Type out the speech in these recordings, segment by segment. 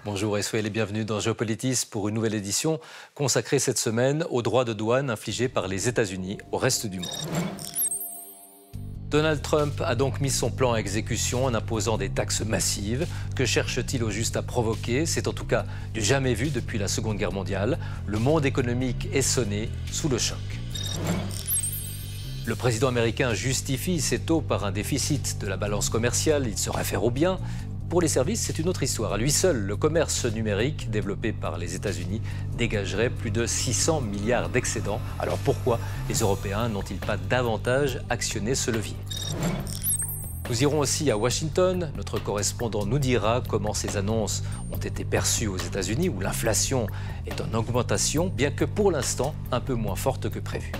Bonjour et soyez les bienvenus dans Géopolitis pour une nouvelle édition consacrée cette semaine aux droits de douane infligés par les États-Unis au reste du monde. Donald Trump a donc mis son plan à exécution en imposant des taxes massives. Que cherche-t-il au juste à provoquer? C'est en tout cas du jamais vu depuis la Seconde Guerre mondiale. Le monde économique est sonné sous le choc. Le président américain justifie ses taux par un déficit de la balance commerciale. Il se réfère aux biens. Pour les services, c'est une autre histoire. À lui seul, le commerce numérique développé par les États-Unis dégagerait plus de 600 milliards d'excédents. Alors pourquoi les Européens n'ont-ils pas davantage actionné ce levier? Nous irons aussi à Washington. Notre correspondant nous dira comment ces annonces ont été perçues aux États-Unis, où l'inflation est en augmentation, bien que pour l'instant un peu moins forte que prévu.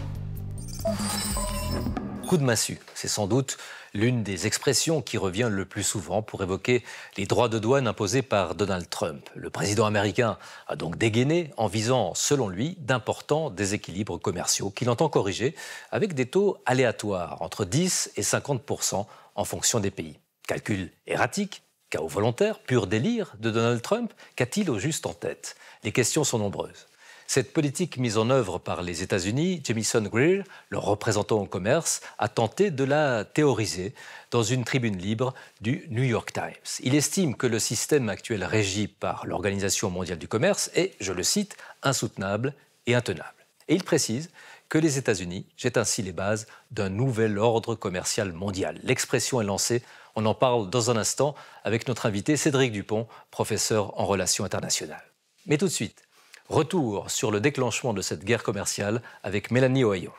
Coup de massue, c'est sans doute l'une des expressions qui revient le plus souvent pour évoquer les droits de douane imposés par Donald Trump. Le président américain a donc dégainé en visant, selon lui, d'importants déséquilibres commerciaux qu'il entend corriger avec des taux aléatoires, entre 10 et 50% en fonction des pays. Calcul erratique, chaos volontaire, pur délire de Donald Trump, qu'a-t-il au juste en tête? Les questions sont nombreuses. Cette politique mise en œuvre par les États-Unis, Jamieson Greer, le représentant au commerce, a tenté de la théoriser dans une tribune libre du New York Times. Il estime que le système actuel régi par l'Organisation mondiale du commerce est, je le cite, insoutenable et intenable. Et il précise que les États-Unis jettent ainsi les bases d'un nouvel ordre commercial mondial. L'expression est lancée, on en parle dans un instant avec notre invité Cédric Dupont, professeur en relations internationales. Mais tout de suite, retour sur le déclenchement de cette guerre commerciale avec Mélanie Ohayo.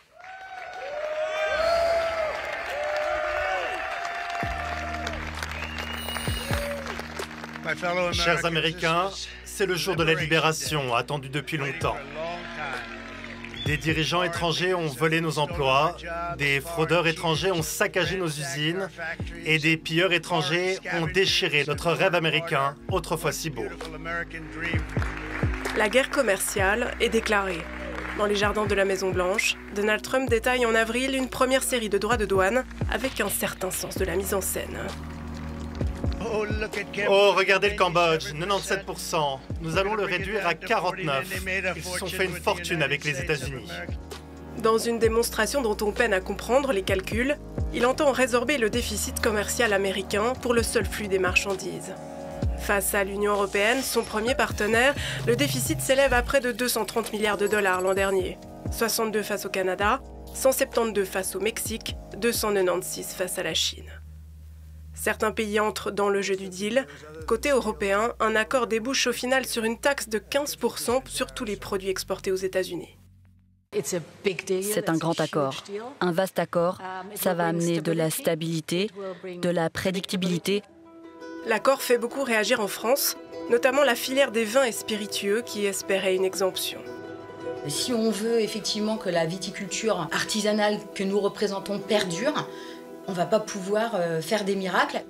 Chers Américains, c'est le jour de la libération, attendu depuis longtemps. Des dirigeants étrangers ont volé nos emplois, des fraudeurs étrangers ont saccagé nos usines et des pilleurs étrangers ont déchiré notre rêve américain, autrefois si beau. La guerre commerciale est déclarée. Dans les jardins de la Maison-Blanche, Donald Trump détaille en avril une première série de droits de douane avec un certain sens de la mise en scène. Oh, regardez le Cambodge, 97%. Nous allons le réduire à 49%. Ils se sont fait une fortune avec les États-Unis. Dans une démonstration dont on peine à comprendre les calculs, il entend résorber le déficit commercial américain pour le seul flux des marchandises. Face à l'Union européenne, son premier partenaire, le déficit s'élève à près de 230 milliards de dollars l'an dernier. 62 face au Canada, 172 face au Mexique, 296 face à la Chine. Certains pays entrent dans le jeu du deal. Côté européen, un accord débouche au final sur une taxe de 15% sur tous les produits exportés aux États-Unis. C'est un grand accord, un vaste accord. Ça va amener de la stabilité, de la prédictibilité. L'accord fait beaucoup réagir en France, notamment la filière des vins et spiritueux qui espérait une exemption. Si on veut effectivement que la viticulture artisanale que nous représentons perdure, on ne va pas pouvoir faire des miracles.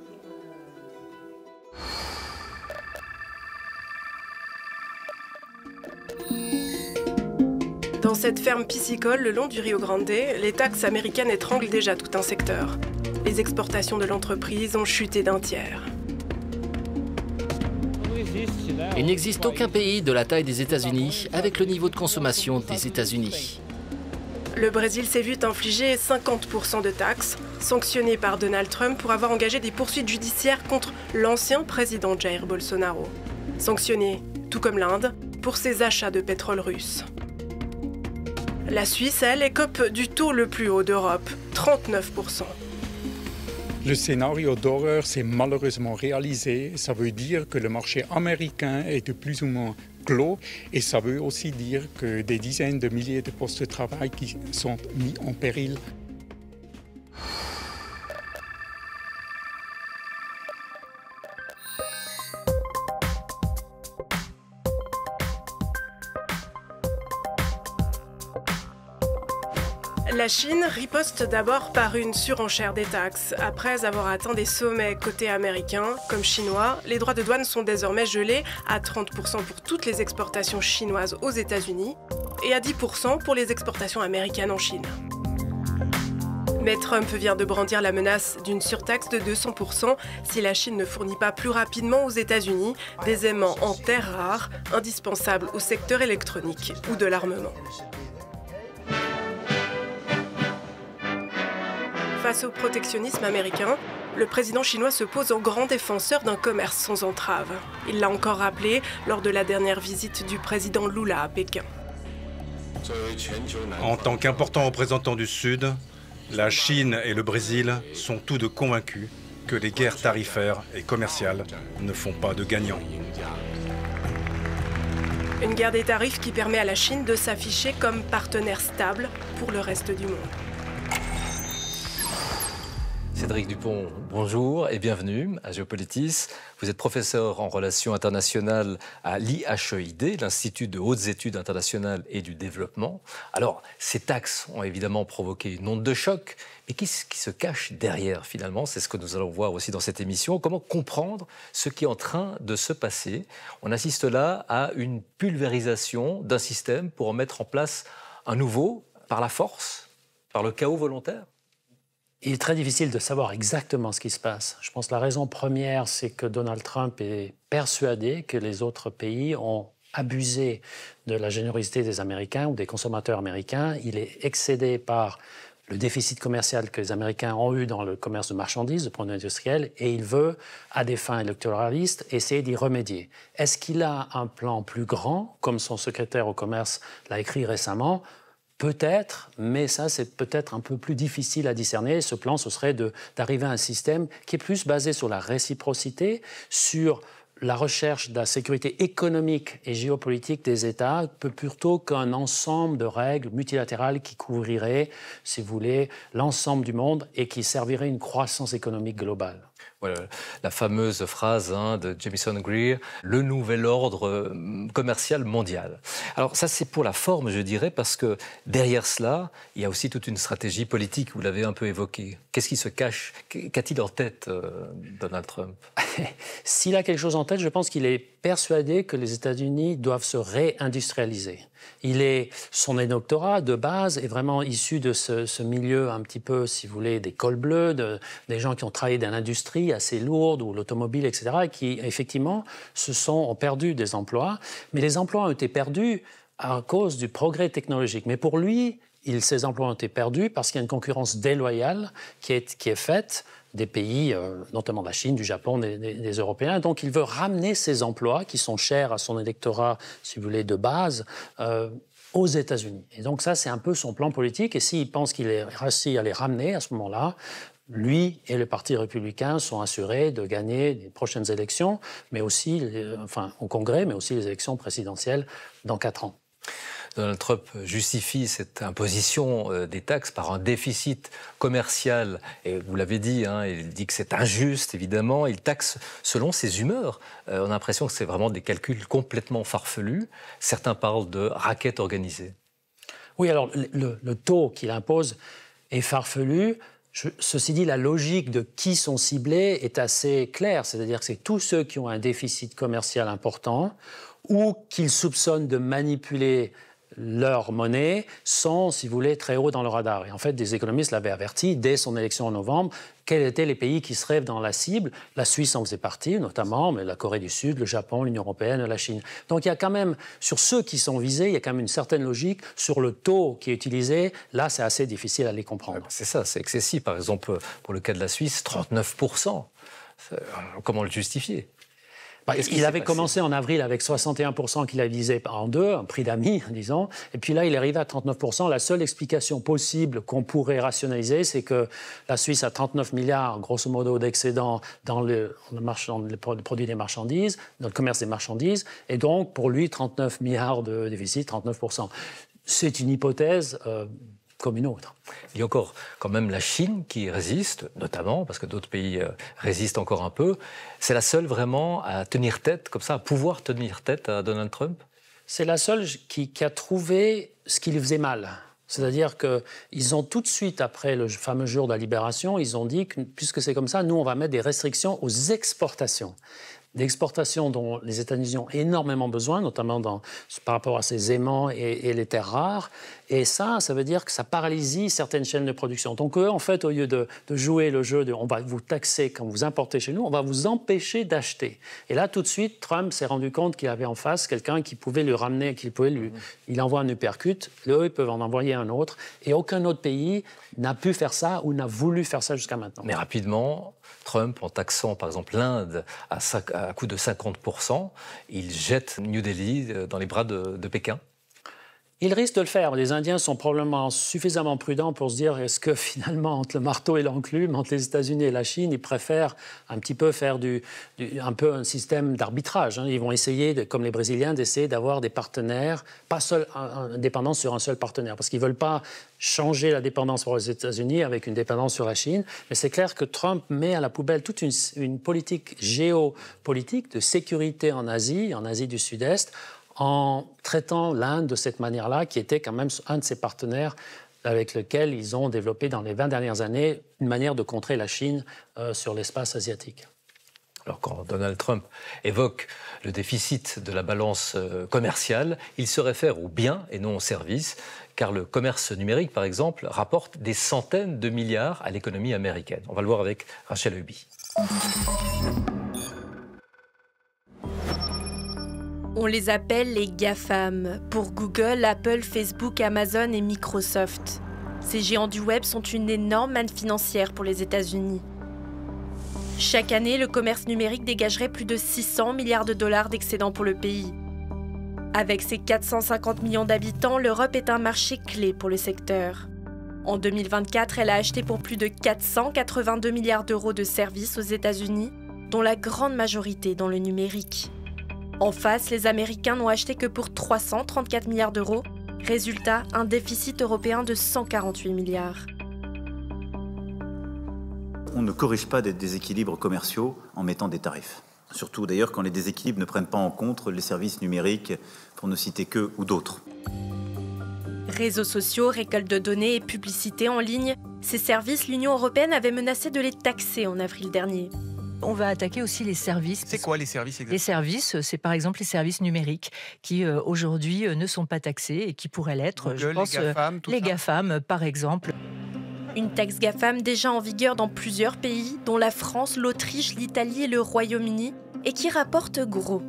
Dans cette ferme piscicole le long du Rio Grande, les taxes américaines étranglent déjà tout un secteur. Les exportations de l'entreprise ont chuté d'un tiers. Il n'existe aucun pays de la taille des États-Unis avec le niveau de consommation des États-Unis. Le Brésil s'est vu infliger 50% de taxes, sanctionné par Donald Trump pour avoir engagé des poursuites judiciaires contre l'ancien président Jair Bolsonaro. Sanctionné, tout comme l'Inde, pour ses achats de pétrole russe. La Suisse, elle, écope du taux le plus haut d'Europe, 39%. Le scénario d'horreur s'est malheureusement réalisé. Ça veut dire que le marché américain est de plus ou moins clos et ça veut aussi dire que des dizaines de milliers de postes de travail qui sont mis en péril. La Chine riposte d'abord par une surenchère des taxes. Après avoir atteint des sommets côté américain comme chinois, les droits de douane sont désormais gelés à 30% pour toutes les exportations chinoises aux États-Unis et à 10% pour les exportations américaines en Chine. Mais Trump vient de brandir la menace d'une surtaxe de 200% si la Chine ne fournit pas plus rapidement aux États-Unis des aimants en terres rares, indispensables au secteur électronique ou de l'armement. Face au protectionnisme américain, le président chinois se pose en grand défenseur d'un commerce sans entrave. Il l'a encore rappelé lors de la dernière visite du président Lula à Pékin. En tant qu'important représentant du Sud, la Chine et le Brésil sont tous deux convaincus que les guerres tarifaires et commerciales ne font pas de gagnants. Une guerre des tarifs qui permet à la Chine de s'afficher comme partenaire stable pour le reste du monde. Cédric Dupont, bonjour et bienvenue à Géopolitis. Vous êtes professeur en relations internationales à l'IHEID, l'Institut de hautes études internationales et du développement. Alors, ces taxes ont évidemment provoqué une onde de choc, mais qu'est-ce qui se cache derrière finalement? C'est ce que nous allons voir aussi dans cette émission. Comment comprendre ce qui est en train de se passer? On assiste là à une pulvérisation d'un système pour en mettre en place un nouveau, par la force, par le chaos volontaire? Il est très difficile de savoir exactement ce qui se passe. Je pense que la raison première, c'est que Donald Trump est persuadé que les autres pays ont abusé de la générosité des Américains ou des consommateurs américains. Il est excédé par le déficit commercial que les Américains ont eu dans le commerce de marchandises, de produits industriels, et il veut, à des fins électoralistes, essayer d'y remédier. Est-ce qu'il a un plan plus grand, comme son secrétaire au commerce l'a écrit récemment? Peut-être, mais ça, c'est peut-être un peu plus difficile à discerner. Ce plan, ce serait d'arriver à un système qui est plus basé sur la réciprocité, sur la recherche de la sécurité économique et géopolitique des États, plutôt qu'un ensemble de règles multilatérales qui couvriraient, si vous voulez, l'ensemble du monde et qui servirait une croissance économique globale. Voilà, la fameuse phrase de Jamison Greer, le nouvel ordre commercial mondial. Alors ça, c'est pour la forme, je dirais, parce que derrière cela, il y a aussi toute une stratégie politique, vous l'avez un peu évoqué. Qu'est-ce qui se cache? Qu'a-t-il en tête, Donald Trump? S'il a quelque chose en tête, je pense qu'il est persuadé que les États-Unis doivent se réindustrialiser. Son doctorat de base est vraiment issu de ce milieu un petit peu, si vous voulez, des cols bleus, des gens qui ont travaillé dans l'industrie assez lourde ou l'automobile, etc., et qui, effectivement, ont perdu des emplois. Mais les emplois ont été perdus à cause du progrès technologique. Mais pour lui, ces emplois ont été perdus parce qu'il y a une concurrence déloyale qui est faite des pays, notamment de la Chine, du Japon, des Européens. Donc, il veut ramener ces emplois qui sont chers à son électorat, si vous voulez, de base, aux États-Unis. Et donc, ça, c'est un peu son plan politique. Et s'il pense qu'il est réussi à les ramener à ce moment-là, lui et le Parti républicain sont assurés de gagner les prochaines élections, mais aussi, au Congrès, mais aussi les élections présidentielles dans 4 ans. Donald Trump justifie cette imposition des taxes par un déficit commercial. Et vous l'avez dit, il dit que c'est injuste, évidemment. Il taxe selon ses humeurs. On a l'impression que c'est vraiment des calculs complètement farfelus. Certains parlent de racket organisée. Oui, alors le taux qu'il impose est farfelu. Ceci dit, la logique de qui sont ciblés est assez claire. C'est-à-dire que c'est tous ceux qui ont un déficit commercial important ou qu'ils soupçonnent de manipuler leur monnaie sont, si vous voulez, très haut dans le radar. Et en fait, des économistes l'avaient averti dès son élection en novembre quels étaient les pays qui seraient dans la cible. La Suisse en faisait partie, notamment, mais la Corée du Sud, le Japon, l'Union européenne, la Chine. Donc il y a quand même, sur ceux qui sont visés, il y a quand même une certaine logique. Sur le taux qui est utilisé, là, c'est assez difficile à les comprendre. C'est ça, c'est excessif. Par exemple, pour le cas de la Suisse, 39%. Comment le justifier? Il avait commencé en avril avec 61% qu'il a divisé en deux, un prix d'amis, disons. Et puis là, il est arrivé à 39%. La seule explication possible qu'on pourrait rationaliser, c'est que la Suisse a 39 milliards, grosso modo, d'excédents dans le produit des marchandises, dans le commerce des marchandises. Et donc, pour lui, 39 milliards de déficit, 39%. C'est une hypothèse comme une autre. Il y a encore quand même la Chine qui résiste, notamment, parce que d'autres pays résistent encore un peu. C'est la seule vraiment à tenir tête, comme ça, à pouvoir tenir tête à Donald Trump? C'est la seule qui a trouvé ce qui lui faisait mal. C'est-à-dire qu'ils ont tout de suite, après le fameux jour de la libération, ils ont dit que, puisque c'est comme ça, nous, on va mettre des restrictions aux exportations. d'exportation dont les États-Unis ont énormément besoin, notamment par rapport à ces aimants et les terres rares. Et ça veut dire que ça paralyse certaines chaînes de production. Donc eux, en fait, au lieu de jouer le jeu de on va vous taxer quand vous importez chez nous, on va vous empêcher d'acheter. Et là, tout de suite, Trump s'est rendu compte qu'il avait en face quelqu'un qui pouvait lui ramener, il envoie un uppercut, eux, ils peuvent en envoyer un autre. Et aucun autre pays n'a pu faire ça ou n'a voulu faire ça jusqu'à maintenant. Mais rapidement, Trump, en taxant par exemple l'Inde à coût de 50%, il jette New Delhi dans les bras de Pékin. Il risque de le faire. Les Indiens sont probablement suffisamment prudents pour se dire est-ce que finalement, entre le marteau et l'enclume, entre les États-Unis et la Chine, ils préfèrent un petit peu faire un peu un système d'arbitrage. Ils vont essayer, comme les Brésiliens, d'essayer d'avoir des partenaires, pas une dépendance sur un seul partenaire, parce qu'ils ne veulent pas changer la dépendance pour les États-Unis avec une dépendance sur la Chine. Mais c'est clair que Trump met à la poubelle toute une politique géopolitique de sécurité en Asie du Sud-Est, en traitant l'Inde de cette manière-là, qui était quand même un de ses partenaires avec lequel ils ont développé dans les 20 dernières années une manière de contrer la Chine sur l'espace asiatique. Alors quand Donald Trump évoque le déficit de la balance commerciale, il se réfère aux biens et non aux services, car le commerce numérique, par exemple, rapporte des centaines de milliards à l'économie américaine. On va le voir avec Rachel Huby. On les appelle les GAFAM, pour Google, Apple, Facebook, Amazon et Microsoft. Ces géants du web sont une énorme manne financière pour les États-Unis. Chaque année, le commerce numérique dégagerait plus de 600 milliards de dollars d'excédent pour le pays. Avec ses 450 millions d'habitants, l'Europe est un marché clé pour le secteur. En 2024, elle a acheté pour plus de 482 milliards d'euros de services aux États-Unis, dont la grande majorité dans le numérique. En face, les Américains n'ont acheté que pour 334 milliards d'euros. Résultat, un déficit européen de 148 milliards. On ne corrige pas des déséquilibres commerciaux en mettant des tarifs. Surtout d'ailleurs quand les déséquilibres ne prennent pas en compte les services numériques, pour ne citer qu'eux ou d'autres. Réseaux sociaux, récolte de données et publicité en ligne, ces services, l'Union européenne avait menacé de les taxer en avril dernier. On va attaquer aussi les services. C'est quoi les services exactement ? Les services, c'est par exemple les services numériques qui aujourd'hui ne sont pas taxés et qui pourraient l'être. Google, je pense, les GAFAM, tout les ça. GAFAM, par exemple. Une taxe GAFAM déjà en vigueur dans plusieurs pays, dont la France, l'Autriche, l'Italie et le Royaume-Uni, et qui rapporte gros.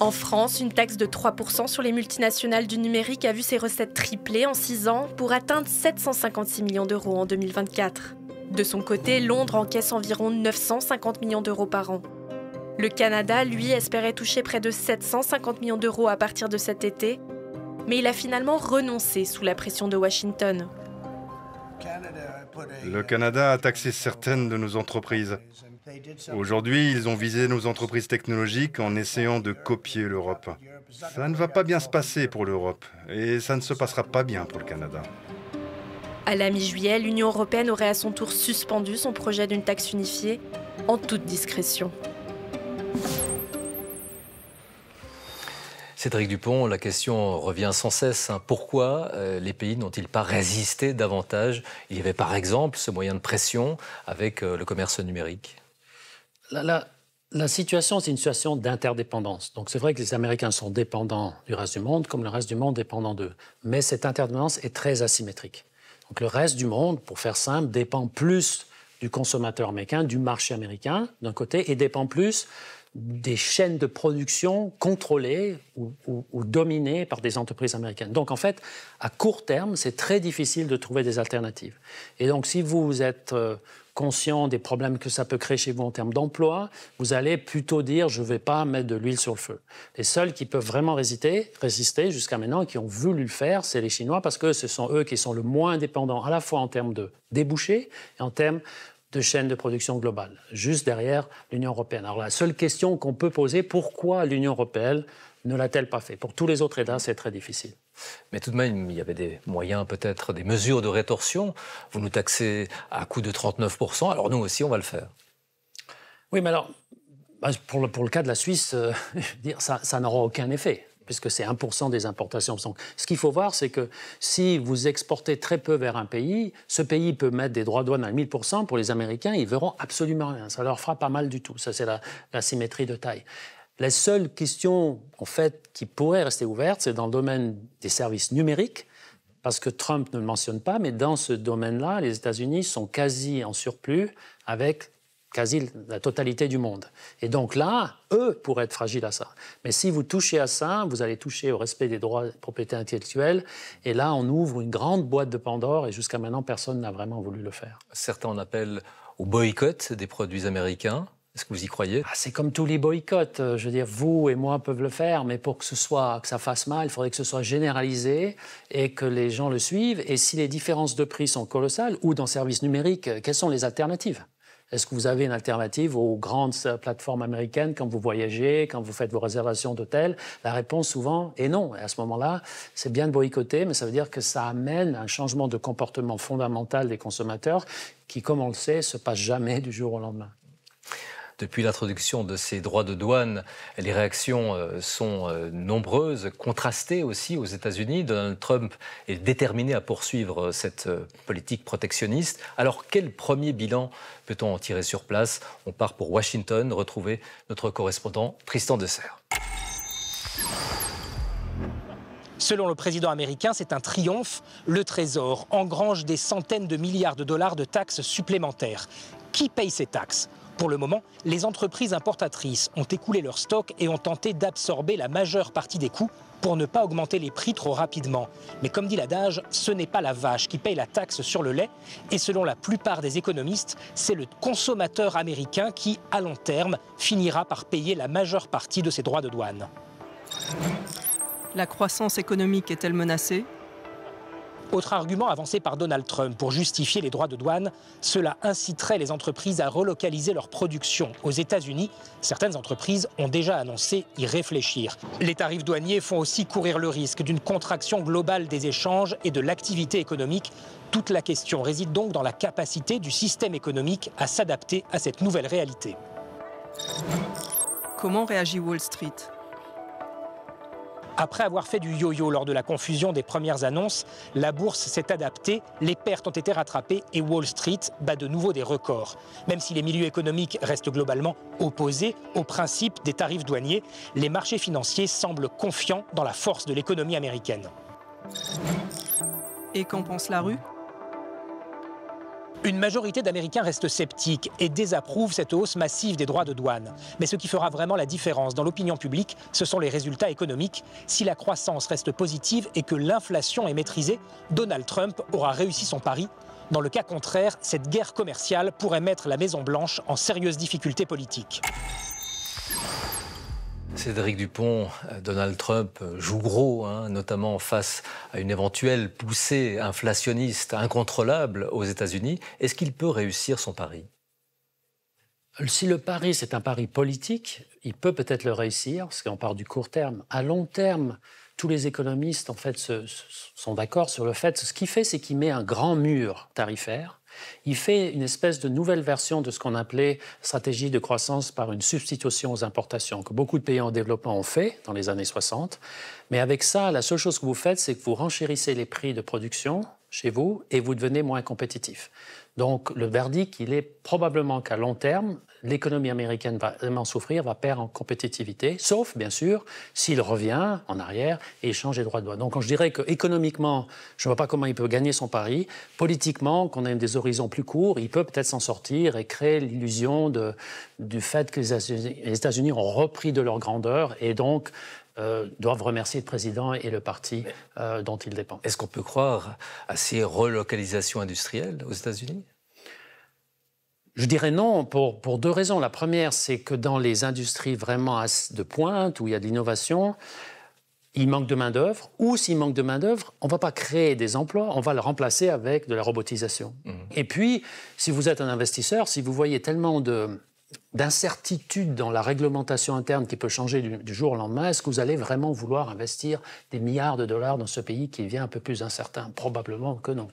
En France, une taxe de 3% sur les multinationales du numérique a vu ses recettes tripler en 6 ans pour atteindre 756 millions d'euros en 2024. De son côté, Londres encaisse environ 950 millions d'euros par an. Le Canada, lui, espérait toucher près de 750 millions d'euros à partir de cet été, mais il a finalement renoncé sous la pression de Washington. Le Canada a taxé certaines de nos entreprises. Aujourd'hui, ils ont visé nos entreprises technologiques en essayant de copier l'Europe. Ça ne va pas bien se passer pour l'Europe, et ça ne se passera pas bien pour le Canada. À la mi-juillet, l'Union européenne aurait à son tour suspendu son projet d'une taxe unifiée, en toute discrétion. Cédric Dupont, la question revient sans cesse. Pourquoi les pays n'ont-ils pas résisté davantage ? Il y avait par exemple ce moyen de pression avec le commerce numérique. La situation, c'est une situation d'interdépendance. Donc c'est vrai que les Américains sont dépendants du reste du monde, comme le reste du monde dépendant d'eux. Mais cette interdépendance est très asymétrique. Donc le reste du monde, pour faire simple, dépend plus du consommateur américain, du marché américain d'un côté, et dépend plus des chaînes de production contrôlées ou dominées par des entreprises américaines. Donc en fait, à court terme, c'est très difficile de trouver des alternatives. Et donc si vous êtes conscient des problèmes que ça peut créer chez vous en termes d'emploi, vous allez plutôt dire « je ne vais pas mettre de l'huile sur le feu ». Les seuls qui peuvent vraiment résister jusqu'à maintenant, qui ont voulu le faire, c'est les Chinois, parce que ce sont eux qui sont le moins dépendants, à la fois en termes de débouchés et en termes de chaîne de production globale, juste derrière l'Union européenne. Alors la seule question qu'on peut poser, pourquoi l'Union européenne ne l'a-t-elle pas fait ? Pour tous les autres États, c'est très difficile. Mais tout de même, il y avait des moyens, peut-être, des mesures de rétorsion. Vous nous taxez à coût de 39%, alors nous aussi, on va le faire. Oui, mais alors, pour le cas de la Suisse, ça n'aura aucun effet. puisque c'est 1% des importations. Donc, ce qu'il faut voir, c'est que si vous exportez très peu vers un pays, ce pays peut mettre des droits de douane à 1000%. Pour les Américains, ils verront absolument rien. Ça leur fera pas mal du tout. Ça, c'est la symétrie de taille. La seule question, en fait, qui pourrait rester ouverte, c'est dans le domaine des services numériques, parce que Trump ne le mentionne pas, mais dans ce domaine-là, les États-Unis sont quasi en surplus avec quasi la totalité du monde. Et donc là, eux pourraient être fragiles à ça. Mais si vous touchez à ça, vous allez toucher au respect des droits de propriété intellectuelle. Et là, on ouvre une grande boîte de Pandore et jusqu'à maintenant, personne n'a vraiment voulu le faire. Certains en appellent au boycott des produits américains. Est-ce que vous y croyez? C'est comme tous les boycotts. Je veux dire, vous et moi peuvent le faire, mais pour que ça fasse mal, il faudrait que ce soit généralisé et que les gens le suivent. Et si les différences de prix sont colossales, ou dans le service numérique, quelles sont les alternatives? Est-ce que vous avez une alternative aux grandes plateformes américaines quand vous voyagez, quand vous faites vos réservations d'hôtel? La réponse souvent est non. Et à ce moment-là, c'est bien de boycotter, mais ça veut dire que ça amène un changement de comportement fondamental des consommateurs qui, comme on le sait, ne se passe jamais du jour au lendemain. Depuis l'introduction de ces droits de douane, les réactions sont nombreuses, contrastées aussi aux États-Unis. Donald Trump est déterminé à poursuivre cette politique protectionniste. Alors, quel premier bilan peut-on en tirer sur place? On part pour Washington, retrouver notre correspondant Tristan Desserre. Selon le président américain, c'est un triomphe. Le Trésor engrange des centaines de milliards de dollars de taxes supplémentaires. Qui paye ces taxes? Pour le moment, les entreprises importatrices ont écoulé leurs stocks et ont tenté d'absorber la majeure partie des coûts pour ne pas augmenter les prix trop rapidement. Mais comme dit l'adage, ce n'est pas la vache qui paye la taxe sur le lait. Et selon la plupart des économistes, c'est le consommateur américain qui, à long terme, finira par payer la majeure partie de ses droits de douane. La croissance économique est-elle menacée ? Autre argument avancé par Donald Trump pour justifier les droits de douane, cela inciterait les entreprises à relocaliser leur production aux États-Unis. Certaines entreprises ont déjà annoncé y réfléchir. Les tarifs douaniers font aussi courir le risque d'une contraction globale des échanges et de l'activité économique. Toute la question réside donc dans la capacité du système économique à s'adapter à cette nouvelle réalité. Comment réagit Wall Street ? Après avoir fait du yo-yo lors de la confusion des premières annonces, la bourse s'est adaptée, les pertes ont été rattrapées et Wall Street bat de nouveau des records. Même si les milieux économiques restent globalement opposés au principe des tarifs douaniers, les marchés financiers semblent confiants dans la force de l'économie américaine. Et qu'en pense la rue ? Une majorité d'Américains restent sceptiques et désapprouvent cette hausse massive des droits de douane. Mais ce qui fera vraiment la différence dans l'opinion publique, ce sont les résultats économiques. Si la croissance reste positive et que l'inflation est maîtrisée, Donald Trump aura réussi son pari. Dans le cas contraire, cette guerre commerciale pourrait mettre la Maison-Blanche en sérieuse difficulté politique. Cédric Dupont, Donald Trump joue gros, notamment face à une éventuelle poussée inflationniste incontrôlable aux États-Unis. Est-ce qu'il peut réussir son pari? Si le pari, c'est un pari politique, il peut peut-être le réussir, parce qu'on part du court terme. À long terme, tous les économistes en fait, sont d'accord sur le fait, ce qu'il fait, c'est qu'il met un grand mur tarifaire. Il fait une espèce de nouvelle version de ce qu'on appelait stratégie de croissance par une substitution aux importations, que beaucoup de pays en développement ont fait dans les années 60. Mais avec ça, la seule chose que vous faites, c'est que vous renchérissez les prix de production chez vous et vous devenez moins compétitif. Donc le verdict, il est probablement qu'à long terme, l'économie américaine va vraiment souffrir, va perdre en compétitivité, sauf, bien sûr, s'il revient en arrière et change les droits de douane. Donc, je dirais qu'économiquement, je ne vois pas comment il peut gagner son pari. Politiquement, qu'on ait des horizons plus courts, il peut peut-être s'en sortir et créer l'illusion du fait que les États-Unis ont repris de leur grandeur et donc doivent remercier le président et le parti dont ils dépendent. Est-ce qu'on peut croire à ces relocalisations industrielles aux États-Unis ? Je dirais non, pour deux raisons. La première, c'est que dans les industries vraiment de pointe, où il y a de l'innovation, il manque de main-d'œuvre, ou s'il manque de main-d'œuvre, on ne va pas créer des emplois, on va le remplacer avec de la robotisation. Et puis, si vous êtes un investisseur, si vous voyez tellement d'incertitude dans la réglementation interne qui peut changer du jour au lendemain, est-ce que vous allez vraiment vouloir investir des milliards de dollars dans ce pays qui devient un peu plus incertain? Probablement que non.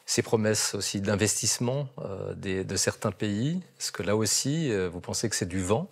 Ces promesses aussi d'investissement de certains pays, est-ce que là aussi, vous pensez que c'est du vent?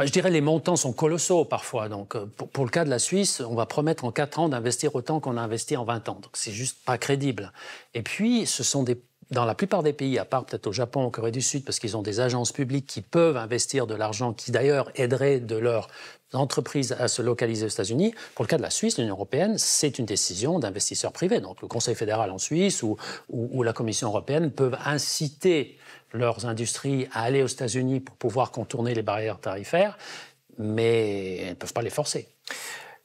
Je dirais que les montants sont colossaux parfois. Donc, pour le cas de la Suisse, on va promettre en 4 ans d'investir autant qu'on a investi en 20 ans. Donc, c'est juste pas crédible. Et puis, ce sont dans la plupart des pays, à part peut-être au Japon, en Corée du Sud, parce qu'ils ont des agences publiques qui peuvent investir de l'argent, qui d'ailleurs aideraient de leur entreprise à se localiser aux États-Unis. Pour le cas de la Suisse, l'Union européenne, c'est une décision d'investisseurs privés. Donc le Conseil fédéral en Suisse ou la Commission européenne peuvent inciter leurs industries à aller aux États-Unis pour pouvoir contourner les barrières tarifaires, mais elles ne peuvent pas les forcer.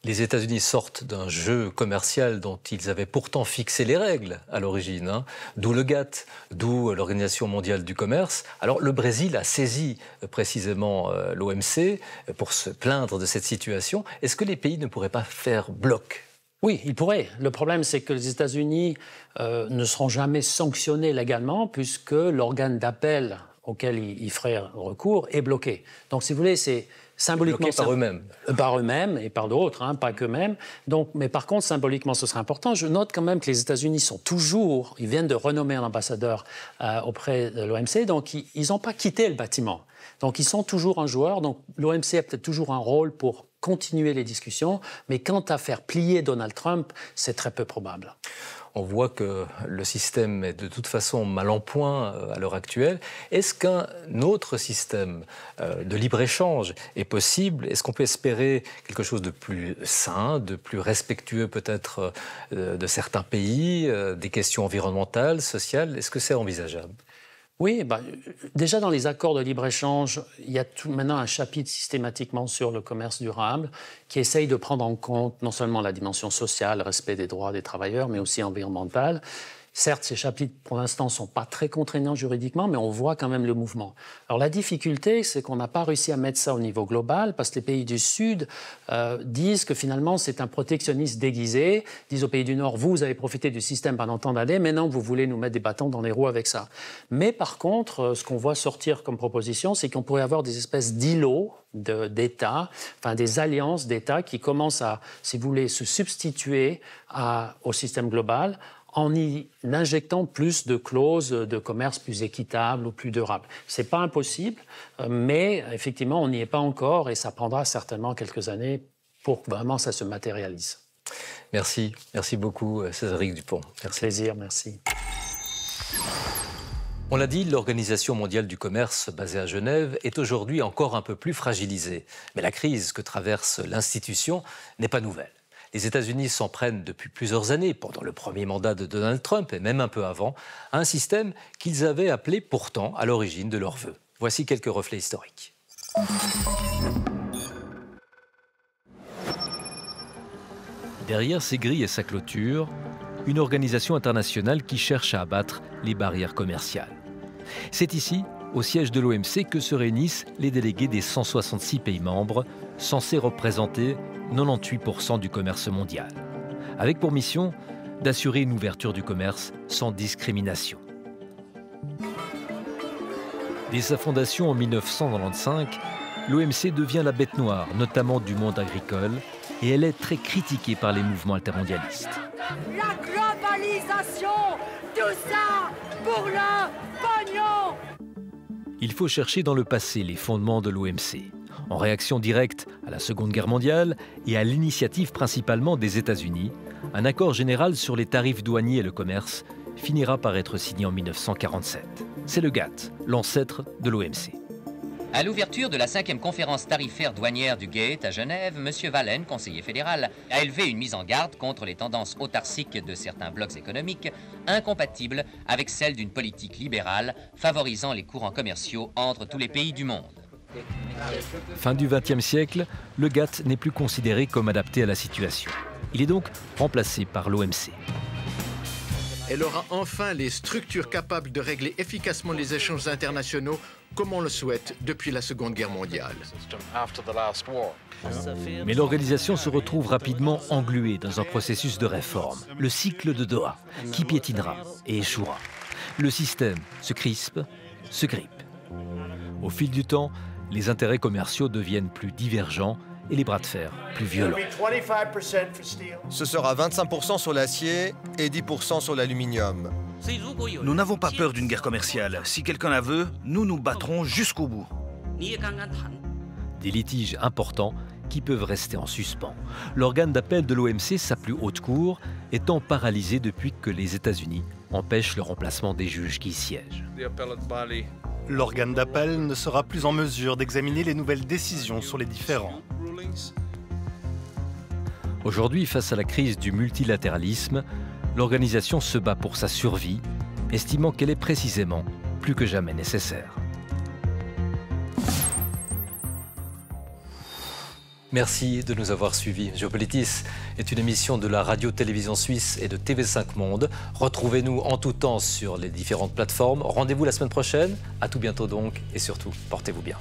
Les États-Unis sortent d'un jeu commercial dont ils avaient pourtant fixé les règles à l'origine, d'où le GATT, d'où l'Organisation mondiale du commerce. Alors le Brésil a saisi précisément l'OMC pour se plaindre de cette situation. Est-ce que les pays ne pourraient pas faire bloc ? Oui, ils pourraient. Le problème, c'est que les États-Unis ne seront jamais sanctionnés légalement puisque l'organe d'appel auquel ils feraient recours est bloqué. Donc, si vous voulez, c'est symboliquement... Bloqués par eux-mêmes. Par eux-mêmes et par d'autres, pas qu'eux-mêmes. Donc, mais par contre, symboliquement, ce serait important. Je note quand même que les États-Unis sont toujours... Ils viennent de renommer un ambassadeur auprès de l'OMC, donc ils n'ont pas quitté le bâtiment. Donc, ils sont toujours un joueur. Donc, l'OMC a peut-être toujours un rôle pour continuer les discussions, mais quant à faire plier Donald Trump, c'est très peu probable. On voit que le système est de toute façon mal en point à l'heure actuelle. Est-ce qu'un autre système de libre-échange est possible ? Est-ce qu'on peut espérer quelque chose de plus sain, de plus respectueux peut-être de certains pays, des questions environnementales, sociales ? Est-ce que c'est envisageable ? Oui, déjà dans les accords de libre-échange, il y a maintenant un chapitre systématiquement sur le commerce durable qui essaye de prendre en compte non seulement la dimension sociale, le respect des droits des travailleurs, mais aussi environnementale. Certes, ces chapitres, pour l'instant, ne sont pas très contraignants juridiquement, mais on voit quand même le mouvement. Alors, la difficulté, c'est qu'on n'a pas réussi à mettre ça au niveau global, parce que les pays du Sud disent que finalement, c'est un protectionnisme déguisé, disent aux pays du Nord, vous avez profité du système pendant tant d'années, maintenant, vous voulez nous mettre des bâtons dans les roues avec ça. Mais par contre, ce qu'on voit sortir comme proposition, c'est qu'on pourrait avoir des espèces d'îlots d'États, enfin des alliances d'États qui commencent à, si vous voulez, se substituer au système global, en y injectant plus de clauses de commerce plus équitables ou plus durables. Ce n'est pas impossible, mais effectivement, on n'y est pas encore et ça prendra certainement quelques années pour que vraiment ça se matérialise. Merci. Merci beaucoup, Cédric Dupont. Merci. Plaisir, merci. On l'a dit, l'Organisation mondiale du commerce, basée à Genève, est aujourd'hui encore un peu plus fragilisée. Mais la crise que traverse l'institution n'est pas nouvelle. Les États-Unis s'en prennent depuis plusieurs années, pendant le premier mandat de Donald Trump et même un peu avant, à un système qu'ils avaient appelé pourtant à l'origine de leurs vœux. Voici quelques reflets historiques. Derrière ses grilles et sa clôture, une organisation internationale qui cherche à abattre les barrières commerciales. C'est ici, au siège de l'OMC, que se réunissent les délégués des 166 pays membres, censés représenter 98% du commerce mondial, avec pour mission d'assurer une ouverture du commerce sans discrimination. Dès sa fondation en 1995, l'OMC devient la bête noire, notamment du monde agricole, et elle est très critiquée par les mouvements altermondialistes. La globalisation, tout ça pour le pognon! Il faut chercher dans le passé les fondements de l'OMC. En réaction directe à la Seconde Guerre mondiale et à l'initiative principalement des États-Unis, un accord général sur les tarifs douaniers et le commerce finira par être signé en 1947. C'est le GATT, l'ancêtre de l'OMC. À l'ouverture de la 5e conférence tarifaire douanière du GATT à Genève, M. Wallen, conseiller fédéral, a élevé une mise en garde contre les tendances autarciques de certains blocs économiques, incompatibles avec celles d'une politique libérale favorisant les courants commerciaux entre tous les pays du monde. Fin du XXe siècle, le GATT n'est plus considéré comme adapté à la situation. Il est donc remplacé par l'OMC. Elle aura enfin les structures capables de régler efficacement les échanges internationaux comme on le souhaite depuis la Seconde Guerre mondiale. Mais l'organisation se retrouve rapidement engluée dans un processus de réforme, le cycle de Doha, qui piétinera et échouera. Le système se crispe, se grippe. Au fil du temps, les intérêts commerciaux deviennent plus divergents et les bras de fer plus violents. Ce sera 25% sur l'acier et 10% sur l'aluminium. Nous n'avons pas peur d'une guerre commerciale. Si quelqu'un la veut, nous nous battrons jusqu'au bout. Des litiges importants qui peuvent rester en suspens. L'organe d'appel de l'OMC, sa plus haute cour, étant paralysé depuis que les États-Unis empêchent le remplacement des juges qui y siègent. L'organe d'appel ne sera plus en mesure d'examiner les nouvelles décisions sur les différends. Aujourd'hui, face à la crise du multilatéralisme, l'organisation se bat pour sa survie, estimant qu'elle est précisément plus que jamais nécessaire. Merci de nous avoir suivis. Géopolitis est une émission de la radio-télévision suisse et de TV5 Monde. Retrouvez-nous en tout temps sur les différentes plateformes. Rendez-vous la semaine prochaine. À tout bientôt donc et surtout, portez-vous bien.